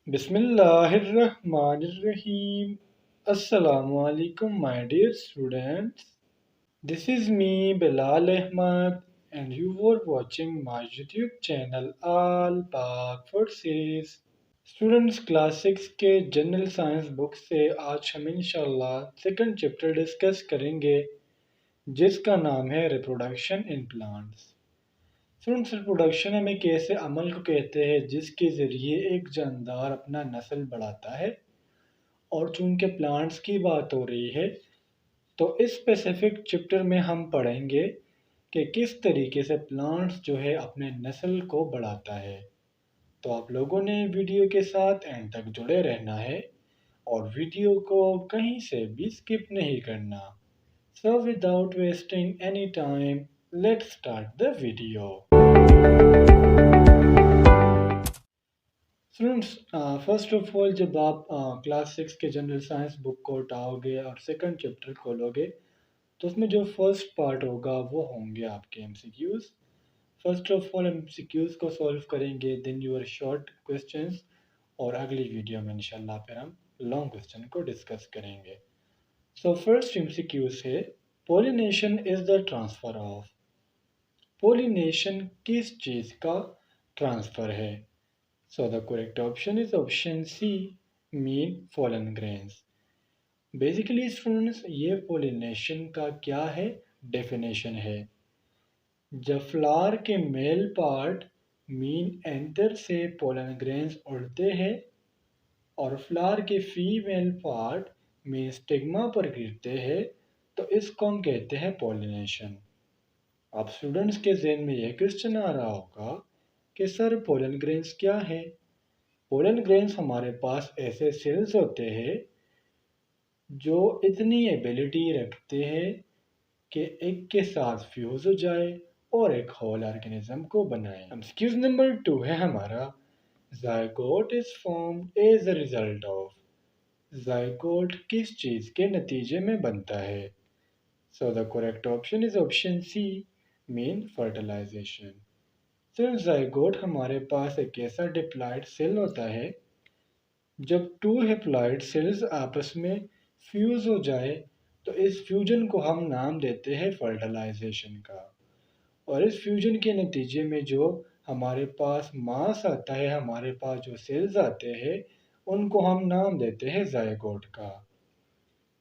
Bismillahirrahmanirrahim. Assalamu alaikum, my dear students. This is me, Bilal Ahmad, and you were watching my YouTube channel All Pak Forces. Students class 6 के general science book से आज हम इंशाल्लाह second chapter discuss करेंगे जिसका नाम है reproduction in plants. Students reproduction हम एक ऐसे अमल को कहते हैं जिसके ज़रिए एक जानदार अपना नस्ल बढ़ाता है। और चूंकि प्लांट्स की बात हो रही है तो इस स्पेसिफिक चैप्टर में हम पढ़ेंगे कि किस तरीके से प्लांट्स जो है अपने नस्ल को बढ़ाता है। तो आप लोगों ने वीडियो के साथ एंड तक जुड़े रहना है और वीडियो को कहीं से भी स्किप नहीं करना। So without wasting any time let's start the video. Students first of all जब आप क्लास 6 के जनरल साइंस बुक को उठाओगे और सेकंड चैप्टर खोलोगे तो उसमें जो फर्स्ट पार्ट होगा वो होंगे आपके MCQs. First of all MCQs को सॉल्व करेंगे, देन यूर शॉर्ट क्वेश्चंस, और अगली वीडियो में इंशाल्लाह फिर हम लॉन्ग क्वेश्चन को डिस्कस करेंगे। सो फर्स्ट एमसीक्यूज है pollination is the transfer of. Pollination किस चीज़ का ट्रांसफ़र है? So the correct option is option C, mean pollen grains. Basically students ये pollination का क्या है, definition है। जब फ्लावर के मेल पार्ट मीन एंथर से पोलन ग्रेन्स उड़ते हैं और फ्लावर के फीमेल पार्ट मीन स्टिग्मा पर गिरते हैं तो इसको हम कहते हैं पोलिनेशन। अब स्टूडेंट्स के जहन में ये क्वेश्चन आ रहा होगा कि सर पोलन ग्रेन्स क्या है? पोलन ग्रेन्स हमारे पास ऐसे सेल्स होते हैं जो इतनी एबिलिटी रखते हैं कि एक के साथ फ्यूज हो जाए और एक होल ऑर्गेनिज्म को बनाए। एक्सक्यूज नंबर 2 है हमारा zygote is formed as a result of. Zygote किस चीज़ के नतीजे में बनता है? So the correct option is option C, mean fertilisation. तो ज़ायगोट हमारे पास एक ऐसा डिप्लॉयड सेल होता है जब टू हैप्लॉयड सेल्स आपस में फ्यूज हो जाए तो इस फ्यूजन को हम नाम देते हैं फर्टिलाइजेशन का। और इस फ्यूजन के नतीजे में जो हमारे पास मास आता है, हमारे पास जो सेल्स आते हैं, उनको हम नाम देते हैं ज़ायगोट का।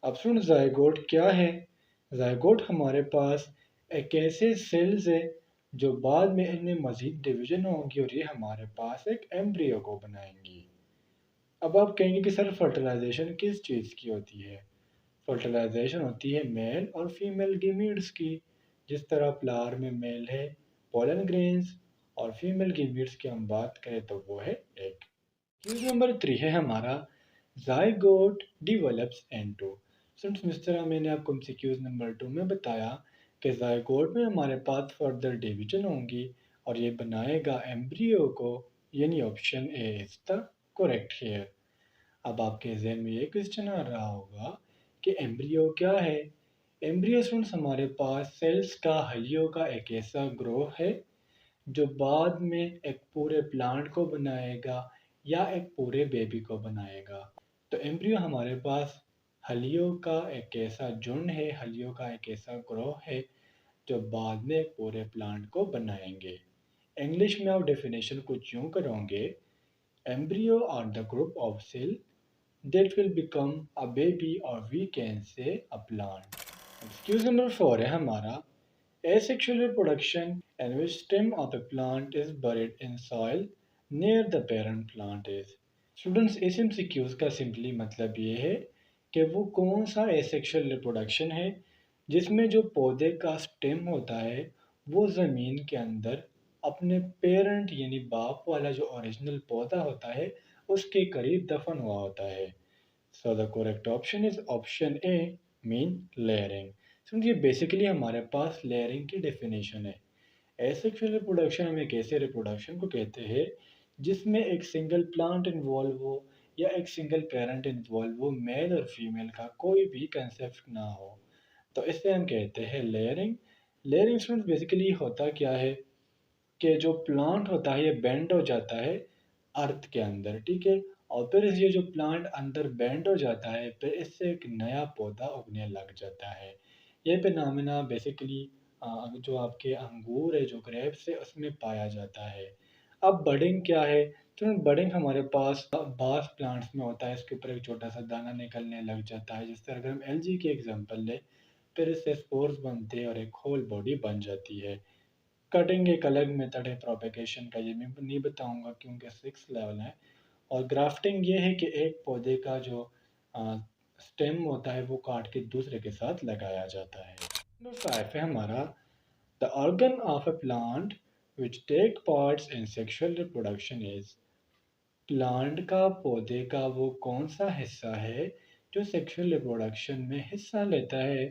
अब सुन ज़ायगोट क्या है? ज़ायगोट हमारे पास एक ऐसे सेल्स है जो बाद में इनमें मज़ीद डिवीजन होंगी और ये हमारे पास एक एम्ब्रियो को बनाएंगी। अब आप कहेंगे कि सर फर्टिलाइजेशन किस चीज़ की होती है? फर्टिलाइजेशन होती है मेल और फीमेल गीमीट्स की। जिस तरह फ्लावर में मेल है पोलन ग्रेन्स और फीमेल गीमीट्स की हम बात करें तो वो है एग। क्यूज नंबर 3 है हमारा ज़ायगोट डिवेलप्स इनटू। सुन इस तरह मैंने आपको एमसीक्यूज नंबर 2 में बताया कि ज़ायगोट में हमारे पास फर्दर डिवीजन होंगी और ये बनाएगा एम्ब्रियो को, यानी option A is the correct here. अब आपके जहन में ये क्वेश्चन आ रहा होगा कि एम्ब्रियो क्या है? एम्ब्रियो स्टूडेंट्स हमारे पास सेल्स का हलियों का एक ऐसा ग्रोह है जो बाद में एक पूरे प्लांट को बनाएगा या एक पूरे बेबी को बनाएगा। तो एम्ब्रियो हमारे पास हलियों का एक ऐसा झुंड है, हलियों का एक ऐसा ग्रोह है जो बाद में एक पूरे प्लांट को बनाएंगे। इंग्लिश में आप डेफिनेशन कुछ यूँ करोगे, embryo are the group of cell that will become a baby or we can say a plant. Excuse number 4 है हमारा asexual reproduction in which stem of a plant is buried in soil near the parent plant is. Students इस MCQs का simply मतलब ये है कि वो कौन सा asexual reproduction है जिसमें जो पौधे का स्टेम होता है वो ज़मीन के अंदर अपने पेरेंट यानी बाप वाला जो ओरिजिनल पौधा होता है उसके करीब दफन हुआ होता है। So the correct option is option A, mean layering. समझिए बेसिकली हमारे पास लेयरिंग की डेफिनेशन है। एसेक्सुअल रिप्रोडक्शन हम एक ऐसे रिप्रोडक्शन को कहते हैं जिसमें एक सिंगल प्लांट इन्वॉल्व हो या एक सिंगल पेरेंट इन्वॉल्व हो, मेल और फीमेल का कोई भी कंसेप्ट ना हो, तो इसे हम कहते हैं लेयरिंग। लेयरिंग स्टूडेंट्स बेसिकली होता क्या है कि जो प्लांट होता है ये बेंड हो जाता है अर्थ के अंदर, ठीक है, और फिर ये जो प्लांट अंदर बेंड हो जाता है, फिर इससे एक नया पौधा उगने लग जाता है। ये फिनोमेना बेसिकली जो आपके अंगूर है, जो ग्रेप्स है, उसमें पाया जाता है। अब बडिंग क्या है? तो बडिंग हमारे पास बास प्लांट्स में होता है, इसके ऊपर एक छोटा सा दाना निकलने लग जाता है। जिस तरह अगर हम एलजी की एग्जांपल लें, फिर इससे स्पोर्स बनते हैं और एक होल बॉडी बन जाती है। कटिंग एक अलग मेथड है प्रोपेगेशन का, ये मैं नहीं बताऊंगा क्योंकि 6 लेवल है। और ग्राफ्टिंग ये है कि एक पौधे का जो स्टेम होता है वो काट के दूसरे के साथ लगाया जाता है। नंबर 5 है हमारा the organ of a plant which take parts in sexual reproduction is. Plant का, पौधे का वो कौन सा हिस्सा है जो सेक्सुअल रिप्रोडक्शन में हिस्सा लेता है?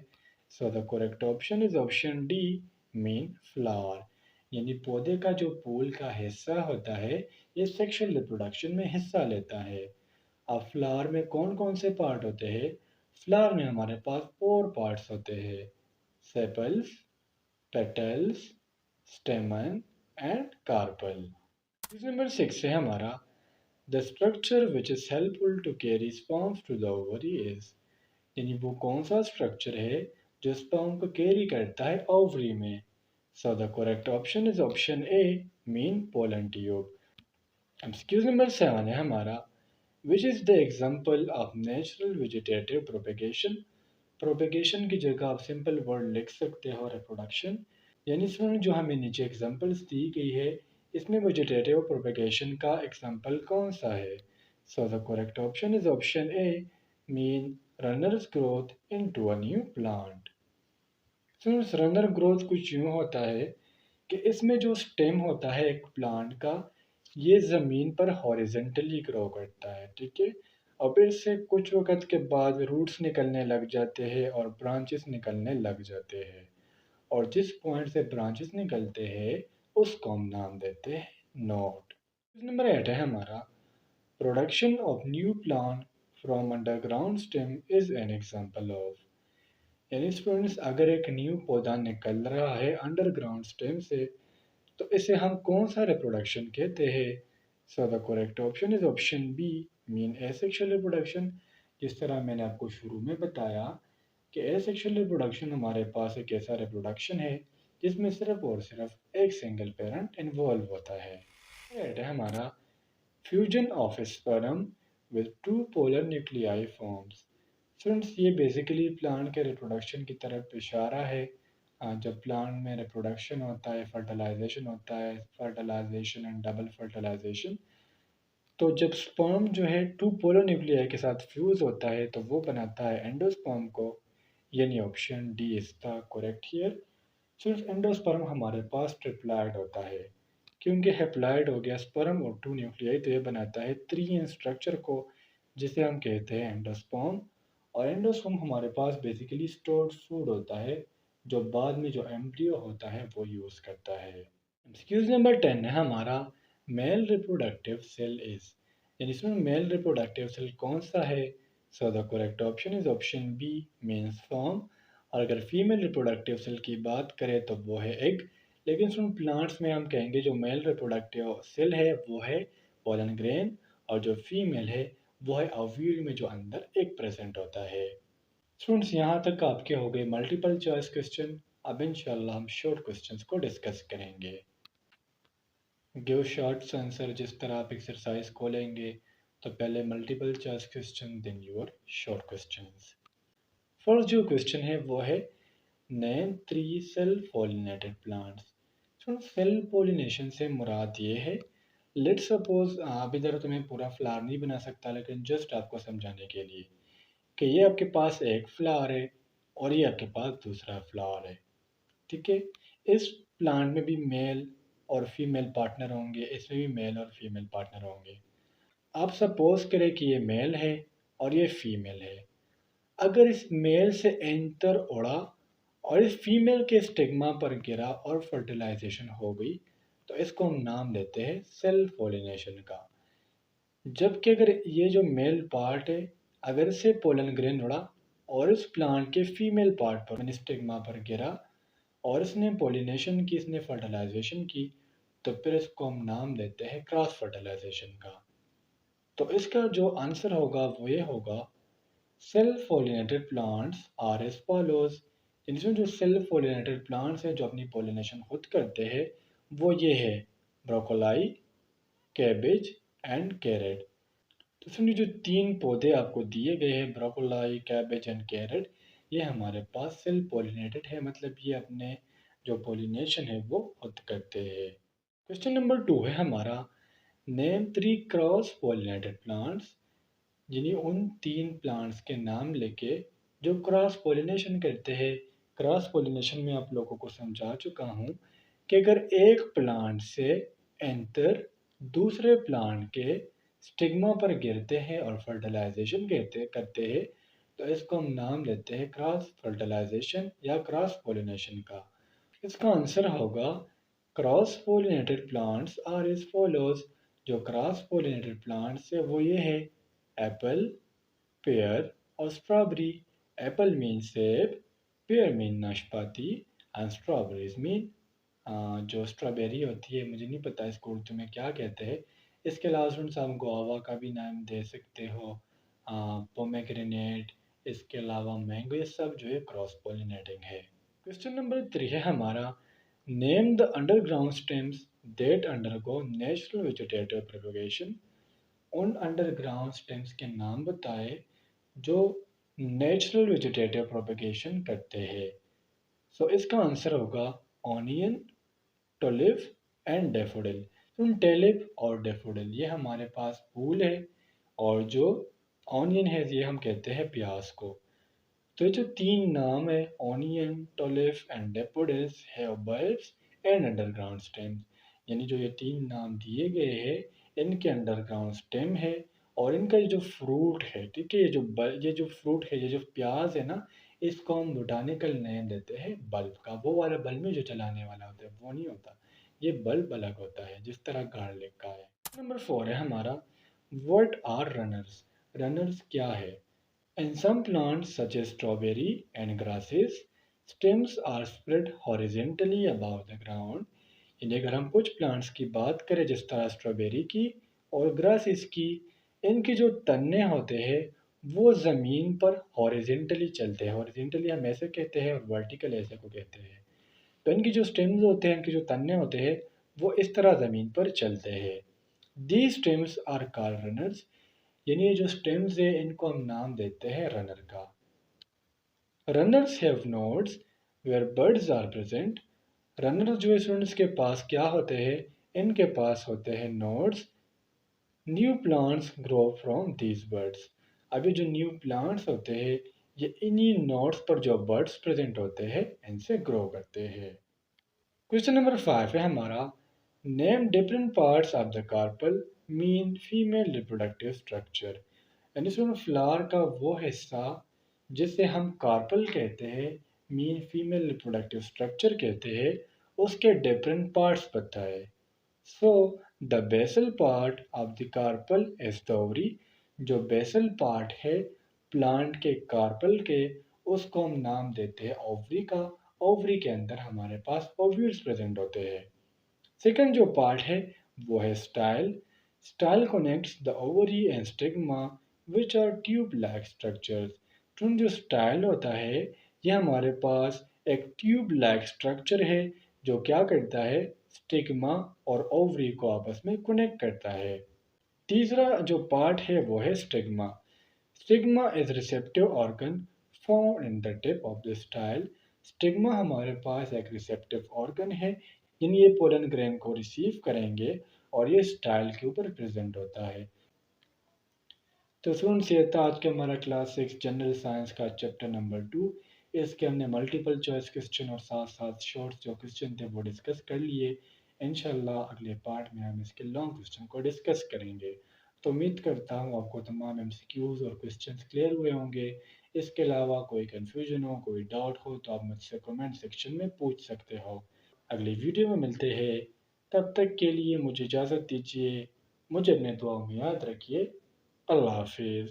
So the correct option is option D, mean flower. यानी पौधे का जो फूल का हिस्सा होता है, ये सेक्सुअल रिप्रोडक्शन में हिस्सा लेता है। अब फ्लावर में कौन कौन से पार्ट होते हैं? फ्लावर में हमारे पास 4 पार्ट्स होते हैं: sepals, petals, stamen and carpel. Number 6 है हमारा the structure which is helpful to carry sperms to the ovary is. यानी वो कौन सा स्ट्रक्चर है जो स्पर्म को कैरी करता है ओवरी में? सो the correct option is option A, mean pollen tube. Excuse number 7 है हमारा which is the example of natural vegetative propagation. Propagation की जगह आप सिंपल वर्ड लिख सकते हो रिप्रोडक्शन। यानी इसमें जो हमें नीचे एग्जांपल्स दी गई है, इसमें वेजिटेटिव प्रोपेगेशन का एग्जांपल कौन सा है? So the correct option is option A, mean runners growth into a new plant. Runner growth कुछ यूं होता है कि इसमें जो स्टेम होता है एक प्लांट का, ये ज़मीन पर हॉरिजेंटली ग्रो करता है, ठीक है। और फिर से कुछ वक्त के बाद रूट्स निकलने लग जाते हैं और ब्रांचेस निकलने लग जाते हैं। और जिस पॉइंट से ब्रांचेस निकलते हैं उसको हम नाम देते हैं नोड। नंबर 8 है हमारा production of new plant from underground stem is an example of. यानी स्टूडेंट्स अगर एक न्यू पौधा निकल रहा है अंडरग्राउंड स्टेम से, तो इसे हम कौन सा रिप्रोडक्शन कहते हैं? So the correct option is option B, mean asexual reproduction. जिस तरह मैंने आपको शुरू में बताया कि एसेक्सुअल रिप्रोडक्शन हमारे पास एक ऐसा रिप्रोडक्शन है जिसमें सिर्फ और सिर्फ एक सिंगल पेरेंट इन्वॉल्व होता है। Third है हमारा fusion of sperm with two polar nuclei forms. Friends ये बेसिकली प्लांट के रिप्रोडक्शन की तरफ इशारा है। जब प्लांट में रिप्रोडक्शन होता है, फर्टिलाइजेशन होता है, फर्टिलाइजेशन एंड डबल फर्टिलाइजेशन, तो जब स्पर्म जो है टू पोलर न्यूक्लियाई के साथ फ्यूज होता है तो वो बनाता है एंडोस्पर्म को। यानी option D is the correct here. सिर्फ एंडोस्पर्म हमारे पास ट्रिप्लॉइड होता है, क्योंकि हैप्लॉइड हो गया स्पर्म और टू न्यूक्लियाई, तो ये बनाता है 3 स्ट्रक्चर को, जिसे हम कहते हैं एंडोस्पर्म। और एंडोस्पर्म हमारे पास बेसिकली स्टोर्ड फूड होता है, जो बाद में जो एम्ब्रियो होता है वो यूज़ करता है। एक्सक्यूज नंबर 10 है हमारा मेल रिप्रोडक्टिव सेल इज। यानी इसमें मेल रिप्रोडक्टिव सेल कौन सा है? So the correct option is option B, means form. और अगर फीमेल रिप्रोडक्टिव सेल की बात करें तो वो है एग। लेकिन सुन प्लांट्स में हम कहेंगे जो मेल रिप्रोडक्टिव सेल है वो है पोलन ग्रेन, और जो फीमेल है वो है ओव्यूल में जो अंदर एग प्रेजेंट होता है। स्टूडेंट्स यहाँ तक आपके हो गए मल्टीपल चॉइस क्वेश्चन। अब इंशाल्लाह हम शॉर्ट क्वेश्चंस को डिस्कस करेंगे। Give shorts answer. जिस तरह आप एक्सरसाइज खोलेंगे तो पहले multiple choice question then your short questions. First जो क्वेश्चन है वो है नेम 3 सेल्फ पॉलिनेटेड प्लांट्स। तो सेल्फ पॉलिनेशन से मुराद ये है, लेट्स सपोज अभी इधर तो मैं पूरा फ्लावर नहीं बना सकता, लेकिन जस्ट आपको समझाने के लिए कि ये आपके पास एक फ्लावर है और ये आपके पास दूसरा फ्लावर है, ठीक है। इस प्लांट में भी मेल और फीमेल पार्टनर होंगे, इसमें भी मेल और फीमेल पार्टनर होंगे। आप सपोज करें कि ये मेल है और ये फीमेल है। अगर इस मेल से एंटर उड़ा और इस फीमेल के स्टिग्मा पर गिरा और फर्टिलाइजेशन हो गई, तो इसको हम नाम देते हैं सेल्फ पॉलिनेशन का। जबकि अगर ये जो मेल पार्ट है, अगर इससे पोलन ग्रेन उड़ा और इस प्लांट के फीमेल पार्ट पर स्टिग्मा पर गिरा और इसने पॉलिनेशन की, इसने फर्टिलाइजेशन की, तो फिर इसको हम नाम देते हैं क्रॉस फर्टिलाइजेशन का। तो इसका जो आंसर होगा वो ये होगा, self pollinated plants are as follows. इसमें जो सेल्फ पोलिनेटेड प्लांट्स हैं जो अपनी पोलिनेशन खुद करते हैं वो ये है, ब्रोकोलाई, कैबेज एंड कैरेट। तो सुनिए, जो तीन पौधे आपको दिए गए हैं, ब्रोकोलाई, कैबेज एंड कैरेट, ये हमारे पास सेल्फ पॉलिनेटेड है, मतलब ये अपने जो पॉलिनेशन है वो खुद करते हैं। क्वेश्चन नंबर 2 है हमारा, नेम 3 क्रॉस पॉलिनेटेड प्लांट्स। जिन्हें उन तीन प्लांट्स के नाम लेके जो क्रॉस पॉलिनेशन करते हैं। क्रॉस पॉलिनेशन में आप लोगों को समझा चुका हूँ कि अगर एक प्लांट से एंथर दूसरे प्लांट के स्टिग्मा पर गिरते हैं और फर्टिलाइजेशन करते हैं, तो इसको हम नाम लेते हैं क्रॉस फर्टिलाइजेशन या क्रॉस पॉलिनेशन का। इसका आंसर होगा, cross pollinated plants are is follows. जो क्रॉस पोलिनेटेड प्लांट्स है वो ये है, एप्पल, पेयर और स्ट्रॉबेरी। एप्पल मीन सेब, पेयर मीन नाशपाती एंड स्ट्रॉबेरीज मीन, जो स्ट्रॉबेरी होती है, मुझे नहीं पता इसको उर्दू में क्या कहते हैं। इसके अलावा स्टूडेंट्स आप गुआवा का भी नाम दे सकते हो, पोमेग्रेनेट, इसके अलावा मैंगो, ये सब जो है क्रॉस पोलिनेटिंग है। क्वेश्चन नंबर 3 है हमारा, name the underground stems that undergo natural vegetative propagation. उन अंडरग्राउंड स्टेम्स के नाम बताए जो नेचुरल वेजिटेटिव प्रोपगेशन करते हैं। सो इसका आंसर होगा, ऑनियन, टुलिप एंड डेफोडिल। तो टैलिप और डेफोडिल ये हमारे पास फूल है, और जो ऑनियन है ये हम कहते हैं प्याज को। तो ये जो तीन नाम है, onion, tulip and daffodils, have bulbs and underground stem. यानी जो ये तीन नाम दिए गए हैं, इनके अंडरग्राउंड स्टेम है, और इनका ये जो फ्रूट है, ठीक है, ये जो फ्रूट है, ये जो प्याज है ना, इसको हम बोटानिकल नेम देते हैं बल्ब का। वो वाला बल्ब में जो जलाने वाला होता है वो नहीं होता, ये बल्ब अलग होता है, जिस तरह गार्लिक का है। नंबर 4 है हमारा, व्हाट आर रनर्स। रनर्स क्या है? In some plants, such as strawberry and grasses, stems are spread horizontally above the ground. यानी अगर हम कुछ प्लांट्स की बात करें जिस तरह स्ट्रॉबेरी की और ग्रासेस की, इनके जो तन्ने होते हैं वो ज़मीन पर हॉरिजेंटली चलते हैं। हॉरिजेंटली हम ऐसे कहते हैं और वर्टिकल ऐसे को कहते हैं। तो इनकी जो स्टेम्स होते हैं, इनके जो तन्ने होते हैं, वो इस तरह ज़मीन पर चलते हैं। These stems are called runners। यानी ये जो स्टेम्स है इनको हम नाम देते हैं रनर का। Runners have nodes where birds are present. Runners जो स्टूडेंट्स के पास क्या होते हैं, इनके पास होते हैं nodes. New plants grow from these birds. अभी जो न्यू प्लांट्स होते हैं ये इन्हीं नोड्स पर जो बर्ड्स प्रेजेंट होते हैं इनसे ग्रो करते हैं। क्वेश्चन नंबर 5 है हमारा, name different parts of the carpel mean female reproductive structure. यानी सुनो, फ्लावर का वो हिस्सा जिसे हम कार्पल कहते हैं, मीन फीमेल रिप्रोडक्टिव स्ट्रक्चर कहते हैं, उसके डिफरेंट पार्ट्स बताए। So the basal part of the carpel is the ovary. जो बेसल पार्ट है प्लांट के कार्पल के, उसको हम नाम देते हैं ओवरी का। ओवरी के अंदर हमारे पास ओव्यूल्स प्रेजेंट होते हैं। सेकंड जो पार्ट है वो है style. Style connects the ovary and stigma which are tube like structures. जो स्टाइल होता है ये हमारे पास एक ट्यूब लाइक स्ट्रक्चर है जो क्या करता है, स्टिग्मा और ओवरी को आपस में कनेक्ट करता है। तीसरा जो पार्ट है वो है stigma. Stigma is receptive organ found in the tip of the style. Stigma हमारे पास एक रिसेप्टिव ऑर्गन है, यानी ये पोलन ग्रेन को रिसीव करेंगे और ये स्टाइल के ऊपर प्रेजेंट होता है। तो स्टूडेंट्स, ये था आज के हमारा क्लास 6 जनरल साइंस का चैप्टर नंबर 2। इसके हमने मल्टीपल चॉइस क्वेश्चन और साथ साथ शॉर्ट्स जो क्वेश्चन थे वो डिस्कस कर लिए। इंशाल्लाह अगले पार्ट में हम इसके लॉन्ग क्वेश्चन को डिस्कस करेंगे। तो उम्मीद करता हूँ आपको तमाम एमसीक्यूज और क्वेश्चंस क्लियर हुए होंगे। इसके अलावा कोई कन्फ्यूजन हो, कोई डाउट हो तो आप मुझसे कमेंट सेक्शन में पूछ सकते हो। अगली वीडियो में मिलते हैं, तब तक के लिए मुझे इजाज़त दीजिए। मुझे अपने दुआओं में याद रखिए। अल्लाह हाफिज़।